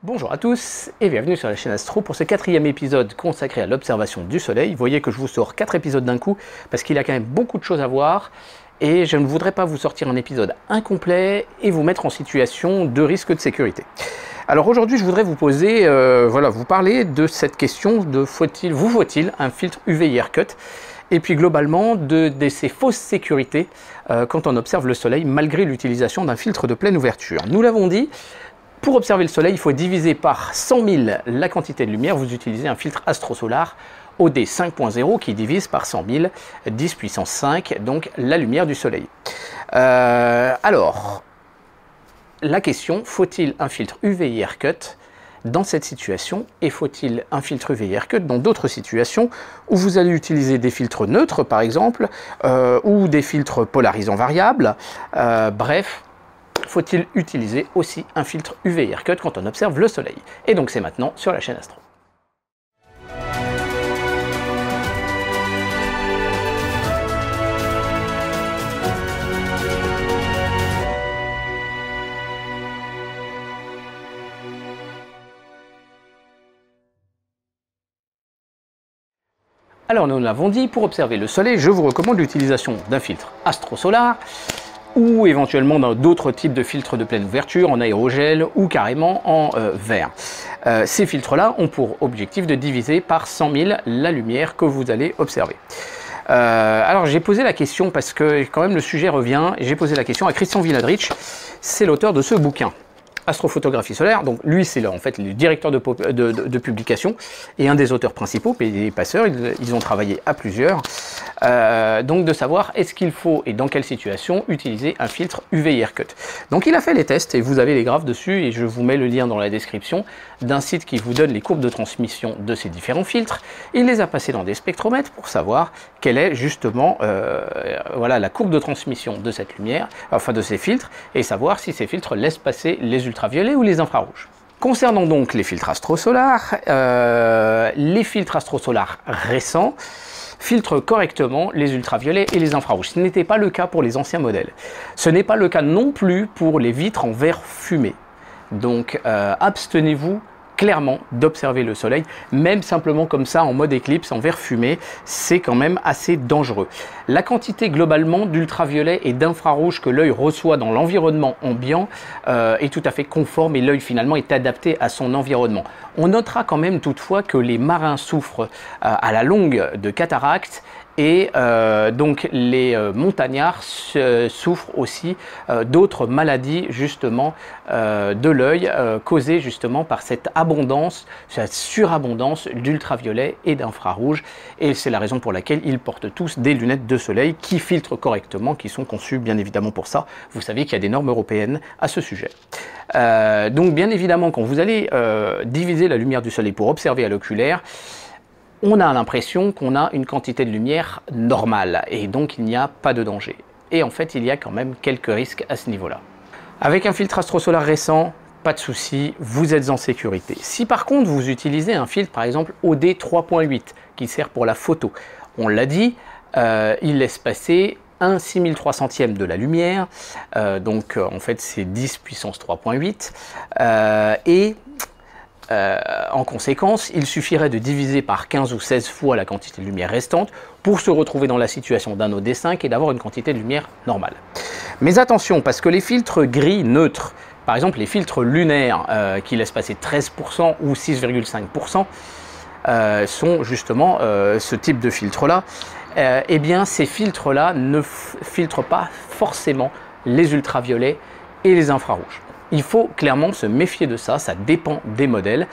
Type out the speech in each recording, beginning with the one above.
Bonjour à tous et bienvenue sur la chaîne Astro pour ce 4e épisode consacré à l'observation du soleil. Vous voyez que je vous sors 4 épisodes d'un coup parce qu'il y a quand même beaucoup de choses à voir et je ne voudrais pas vous sortir un épisode incomplet et vous mettre en situation de risque de sécurité. Alors aujourd'hui je voudrais vous poser, vous parler de cette question de faut-il un filtre UV Haircut et puis globalement de ces fausses sécurités quand on observe le soleil malgré l'utilisation d'un filtre de pleine ouverture. Nous l'avons dit, pour observer le soleil, il faut diviser par 100 000 la quantité de lumière. Vous utilisez un filtre astrosolar OD 5.0 qui divise par 100 000, 10 puissance 5, donc la lumière du soleil. Alors, la question, faut-il un filtre UV Haircut dans cette situation et faut-il un filtre UV Haircut dans d'autres situations où vous allez utiliser des filtres neutres par exemple ou des filtres polarisants variables, bref. Faut-il utiliser aussi un filtre UV Haircut quand on observe le soleil? Et donc c'est maintenant sur la chaîne Astro. Alors nous l'avons dit, pour observer le soleil, je vous recommande l'utilisation d'un filtre astrosolar ou éventuellement dans d'autres types de filtres de pleine ouverture, en aérogel ou carrément en verre. Ces filtres-là ont pour objectif de diviser par 100 000 la lumière que vous allez observer. Alors j'ai posé la question, parce que quand même le sujet revient, j'ai posé la question à Christian Wiladrich, c'est l'auteur de ce bouquin. Astrophotographie solaire, donc lui c'est en fait le directeur de publication et un des auteurs principaux, et des passeurs, ils ont travaillé à plusieurs, donc de savoir est-ce qu'il faut et dans quelle situation utiliser un filtre UV Haircut. Donc il a fait les tests et vous avez les graphes dessus et je vous mets le lien dans la description d'un site qui vous donne les courbes de transmission de ces différents filtres. Il les a passés dans des spectromètres pour savoir quelle est justement la courbe de transmission de cette lumière, enfin de ces filtres, et savoir si ces filtres laissent passer les ultraviolets ou les infrarouges. Concernant donc les filtres astrosolars récents filtrent correctement les ultraviolets et les infrarouges. Ce n'était pas le cas pour les anciens modèles. Ce n'est pas le cas non plus pour les vitres en verre fumé. Donc abstenez-vous clairement d'observer le soleil, même simplement comme ça en mode éclipse, en verre fumé, c'est quand même assez dangereux. La quantité globalement d'ultraviolets et d'infrarouges que l'œil reçoit dans l'environnement ambiant est tout à fait conforme et l'œil finalement est adapté à son environnement. On notera quand même toutefois que les marins souffrent à la longue de cataractes et donc les montagnards souffrent aussi d'autres maladies justement de l'œil causées justement par cette surabondance d'ultraviolets et d'infrarouges, et c'est la raison pour laquelle ils portent tous des lunettes de soleil qui filtrent correctement, qui sont conçues bien évidemment pour ça. Vous savez qu'il y a des normes européennes à ce sujet. Donc bien évidemment quand vous allez diviser la lumière du soleil pour observer à l'oculaire, on a l'impression qu'on a une quantité de lumière normale et donc il n'y a pas de danger. Et en fait, il y a quand même quelques risques à ce niveau-là. Avec un filtre astrosolar récent, pas de souci, vous êtes en sécurité. Si par contre vous utilisez un filtre par exemple OD 3.8 qui sert pour la photo, on l'a dit, il laisse passer 1/6300e de la lumière, donc en fait c'est 10 puissance 3.8 en conséquence, il suffirait de diviser par 15 ou 16 fois la quantité de lumière restante pour se retrouver dans la situation d'un OD5 et d'avoir une quantité de lumière normale. Mais attention, parce que les filtres gris neutres, par exemple les filtres lunaires qui laissent passer 13% ou 6,5%, sont justement ce type de filtre-là, eh bien ces filtres-là ne filtrent pas forcément les ultraviolets et les infrarouges. Il faut clairement se méfier de ça, ça dépend des modèles.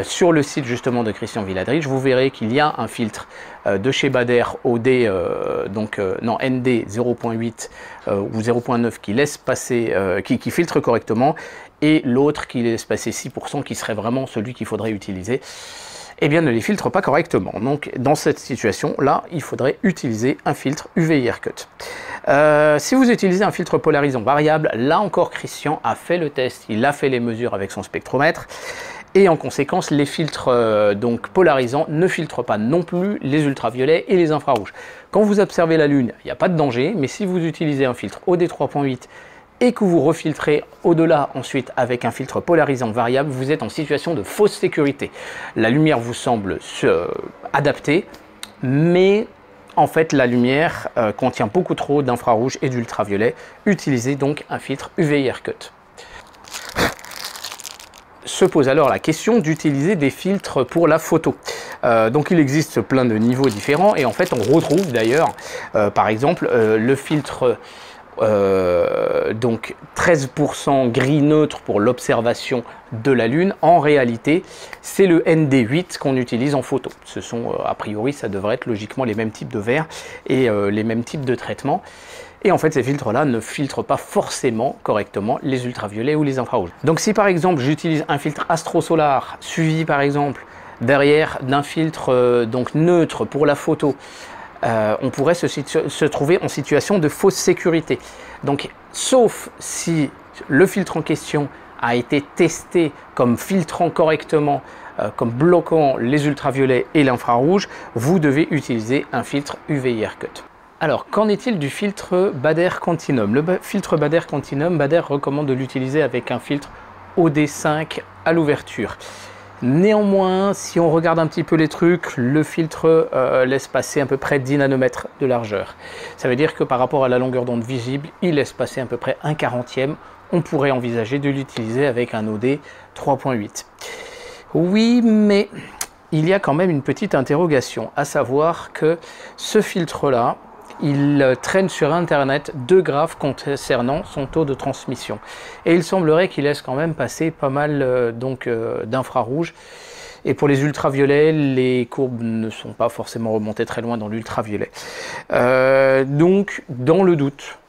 Sur le site justement de Christian Wiladrich, vous verrez qu'il y a un filtre de chez Bader OD, ND 0.8 ou 0.9 qui laisse passer, qui filtre correctement, et l'autre qui laisse passer 6% qui serait vraiment celui qu'il faudrait utiliser. Eh bien ne les filtre pas correctement. Donc dans cette situation-là, il faudrait utiliser un filtre UV Haircut. Si vous utilisez un filtre polarisant variable, là encore Christian a fait le test, il a fait les mesures avec son spectromètre, et en conséquence les filtres donc polarisants ne filtrent pas non plus les ultraviolets et les infrarouges. Quand vous observez la Lune, il n'y a pas de danger, mais si vous utilisez un filtre OD 3.8 et que vous refiltrez au-delà ensuite avec un filtre polarisant variable, vous êtes en situation de fausse sécurité. La lumière vous semble adaptée, mais en fait la lumière contient beaucoup trop d'infrarouge et d'ultraviolet. Utilisez donc un filtre UV Haircut. Se pose alors la question d'utiliser des filtres pour la photo. Donc il existe plein de niveaux différents et en fait on retrouve d'ailleurs par exemple le filtre donc 13% gris neutre pour l'observation de la Lune. En réalité c'est le ND8 qu'on utilise en photo. Ce sont a priori ça devrait être logiquement les mêmes types de verre et les mêmes types de traitements. Et en fait, ces filtres-là ne filtrent pas forcément correctement les ultraviolets ou les infrarouges. Donc si par exemple j'utilise un filtre astrosolar suivi par exemple derrière d'un filtre donc neutre pour la photo, on pourrait se trouver en situation de fausse sécurité. Donc sauf si le filtre en question a été testé comme filtrant correctement, comme bloquant les ultraviolets et l'infrarouge, vous devez utiliser un filtre UV Haircut. Alors, qu'en est-il du filtre Bader Continuum? Le filtre Bader Continuum, Bader recommande de l'utiliser avec un filtre OD5 à l'ouverture. Néanmoins, si on regarde un petit peu les trucs, le filtre laisse passer à peu près 10 nanomètres de largeur. Ça veut dire que par rapport à la longueur d'onde visible, il laisse passer à peu près 1/40e. On pourrait envisager de l'utiliser avec un OD 3.8. Oui, mais il y a quand même une petite interrogation, à savoir que ce filtre-là, il traîne sur internet 2 graphes concernant son taux de transmission et il semblerait qu'il laisse quand même passer pas mal d'infrarouge, et pour les ultraviolets les courbes ne sont pas forcément remontées très loin dans l'ultraviolet. Donc dans le doute,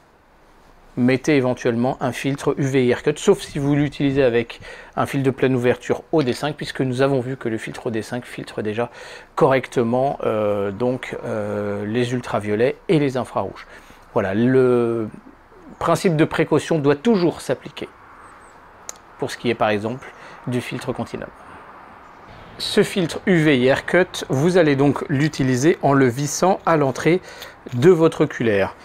mettez éventuellement un filtre UV Haircut, sauf si vous l'utilisez avec un filtre de pleine ouverture OD5, puisque nous avons vu que le filtre OD5 filtre déjà correctement les ultraviolets et les infrarouges. Voilà, le principe de précaution doit toujours s'appliquer pour ce qui est par exemple du filtre Continuum. Ce filtre UV Haircut, vous allez donc l'utiliser en le vissant à l'entrée de votre oculaire.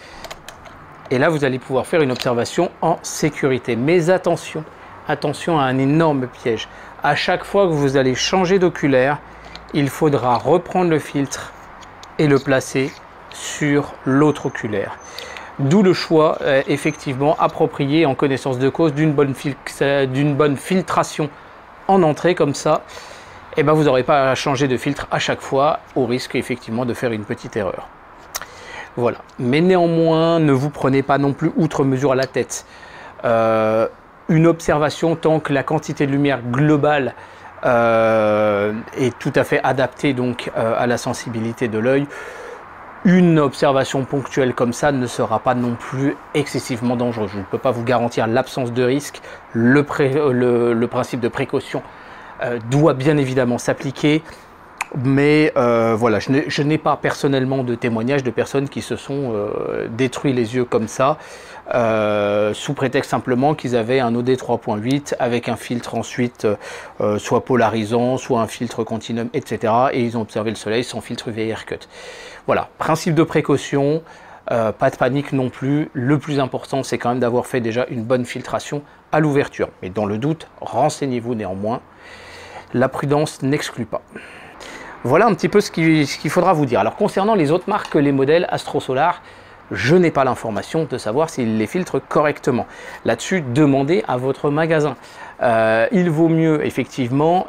Et là, vous allez pouvoir faire une observation en sécurité. Mais attention, attention à un énorme piège. À chaque fois que vous allez changer d'oculaire, il faudra reprendre le filtre et le placer sur l'autre oculaire. D'où le choix effectivement approprié en connaissance de cause d'une bonne filtration en entrée comme ça. Et ben, vous n'aurez pas à changer de filtre à chaque fois, au risque effectivement de faire une petite erreur. Voilà, mais néanmoins, ne vous prenez pas non plus outre mesure à la tête. Une observation, tant que la quantité de lumière globale est tout à fait adaptée donc, à la sensibilité de l'œil, une observation ponctuelle comme ça ne sera pas non plus excessivement dangereuse. Je ne peux pas vous garantir l'absence de risque. Le principe de précaution doit bien évidemment s'appliquer. Mais voilà, je n'ai pas personnellement de témoignages de personnes qui se sont détruits les yeux comme ça, sous prétexte simplement qu'ils avaient un OD 3.8 avec un filtre ensuite soit polarisant, soit un filtre Continuum, etc. Et ils ont observé le soleil sans filtre UV Haircut. Voilà, principe de précaution, pas de panique non plus. Le plus important, c'est quand même d'avoir fait déjà une bonne filtration à l'ouverture. Mais dans le doute, renseignez-vous néanmoins. La prudence n'exclut pas. Voilà un petit peu ce qu'il faudra vous dire. Alors concernant les autres marques, les modèles Astrosolar, je n'ai pas l'information de savoir s'ils les filtrent correctement. Là-dessus, demandez à votre magasin. Il vaut mieux effectivement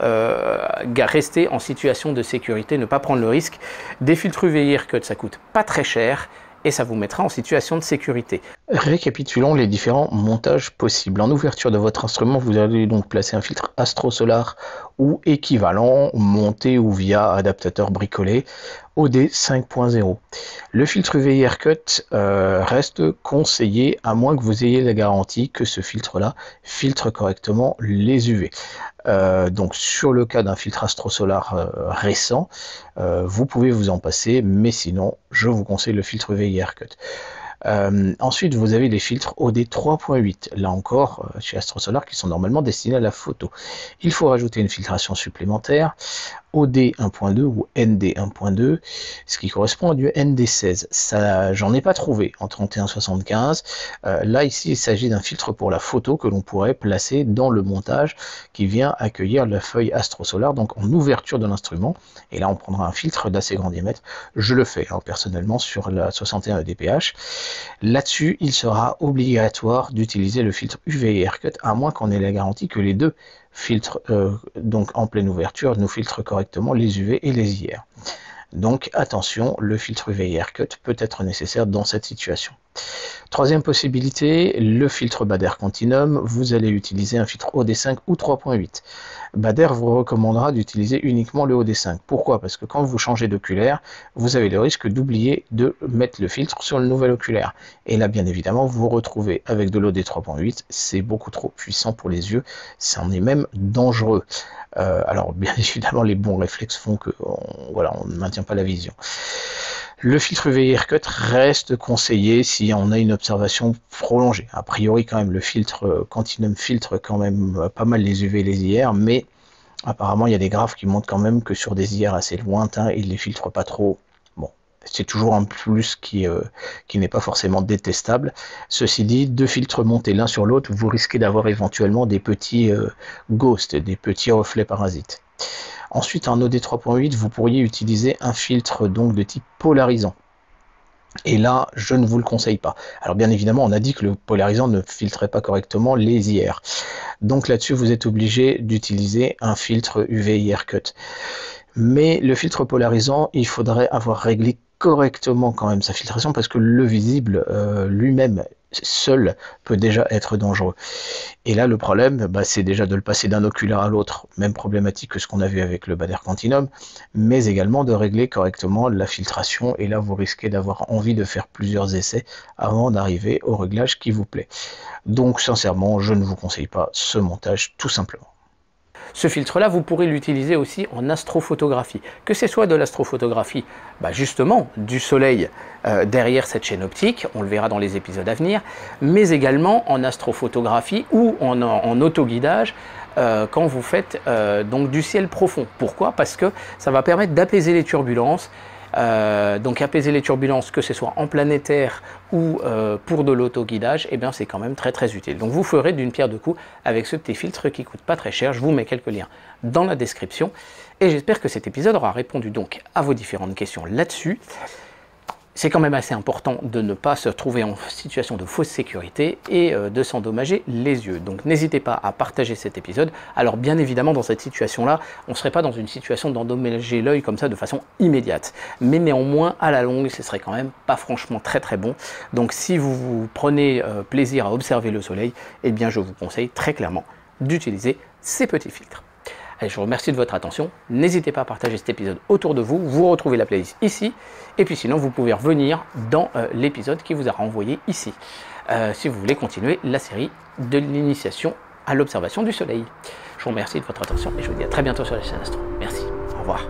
rester en situation de sécurité, ne pas prendre le risque. Des filtres UV Haircut, ça coûte pas très cher et ça vous mettra en situation de sécurité. Récapitulons les différents montages possibles. En ouverture de votre instrument, vous allez donc placer un filtre Astrosolar ou équivalent, monté ou via adaptateur bricolé OD 5.0. Le filtre UV Haircut reste conseillé à moins que vous ayez la garantie que ce filtre-là filtre correctement les UV. Donc sur le cas d'un filtre Astrosolar récent, vous pouvez vous en passer, mais sinon je vous conseille le filtre UV Haircut. Ensuite, vous avez des filtres OD 3.8, là encore chez Astrosolar, qui sont normalement destinés à la photo. Il faut rajouter une filtration supplémentaire. OD 1.2 ou ND 1.2, ce qui correspond à du ND16. Ça, j'en ai pas trouvé en 3175. Là, ici, il s'agit d'un filtre pour la photo que l'on pourrait placer dans le montage qui vient accueillir la feuille Astro-Solar, donc en ouverture de l'instrument. Et là, on prendra un filtre d'assez grand diamètre. Je le fais personnellement sur la 61 dph. Là-dessus, il sera obligatoire d'utiliser le filtre UV et Aircut, à moins qu'on ait la garantie que les deux filtres, donc en pleine ouverture, nous filtrent correctement les UV et les IR. Donc attention, le filtre UV et Aircut peut être nécessaire dans cette situation. Troisième possibilité, le filtre Bader Continuum, vous allez utiliser un filtre OD5 ou 3.8. Bader vous recommandera d'utiliser uniquement le OD5. Pourquoi? Parce que quand vous changez d'oculaire, vous avez le risque d'oublier de mettre le filtre sur le nouvel oculaire. Et là, bien évidemment, vous vous retrouvez avec de l'OD 3.8, c'est beaucoup trop puissant pour les yeux, ça en est même dangereux. Alors, bien évidemment, les bons réflexes font que voilà, on ne maintient pas la vision. Le filtre UV Aircut reste conseillé si on a une observation prolongée. A priori, quand même, le filtre Continuum filtre quand même pas mal les UV et les IR, mais apparemment, il y a des graphes qui montrent quand même que sur des IR assez lointains, il ne les filtre pas trop. Bon, c'est toujours un plus qui n'est pas forcément détestable. Ceci dit, deux filtres montés l'un sur l'autre, vous risquez d'avoir éventuellement des petits ghosts, des petits reflets parasites. Ensuite, en OD 3.8, vous pourriez utiliser un filtre donc de type polarisant. Et là, je ne vous le conseille pas. Alors bien évidemment, on a dit que le polarisant ne filtrait pas correctement les IR. Donc là-dessus, vous êtes obligé d'utiliser un filtre UV IR Cut. Mais le filtre polarisant, il faudrait avoir réglé correctement quand même sa filtration, parce que le visible lui-même seul peut déjà être dangereux. Et là, le problème, c'est déjà de le passer d'un oculaire à l'autre, même problématique que ce qu'on a vu avec le Bader Continuum, mais également de régler correctement la filtration, et là, vous risquez d'avoir envie de faire plusieurs essais avant d'arriver au réglage qui vous plaît. Donc, sincèrement, je ne vous conseille pas ce montage, tout simplement. Ce filtre-là, vous pourrez l'utiliser aussi en astrophotographie. Que ce soit de l'astrophotographie, justement, du soleil derrière cette chaîne optique, on le verra dans les épisodes à venir, mais également en astrophotographie ou en autoguidage quand vous faites donc du ciel profond. Pourquoi? Parce que ça va permettre d'apaiser les turbulences. Donc apaiser les turbulences, que ce soit en planétaire ou pour de l'autoguidage, c'est quand même très utile. Donc vous ferez d'une pierre deux coups avec ce petit filtre qui coûte pas très cher. Je vous mets quelques liens dans la description et j'espère que cet épisode aura répondu donc à vos différentes questions là-dessus. C'est quand même assez important de ne pas se trouver en situation de fausse sécurité et de s'endommager les yeux. Donc n'hésitez pas à partager cet épisode. Alors bien évidemment, dans cette situation-là, on ne serait pas dans une situation d'endommager l'œil comme ça de façon immédiate. Mais néanmoins, à la longue, ce serait quand même pas franchement très bon. Donc si vous prenez plaisir à observer le soleil, je vous conseille très clairement d'utiliser ces petits filtres. Allez, je vous remercie de votre attention. N'hésitez pas à partager cet épisode autour de vous. Vous retrouvez la playlist ici. Et puis sinon, vous pouvez revenir dans l'épisode qui vous a renvoyé ici. Si vous voulez continuer la série de l'initiation à l'observation du soleil. Je vous remercie de votre attention et je vous dis à très bientôt sur la chaîne Astro. Merci. Au revoir.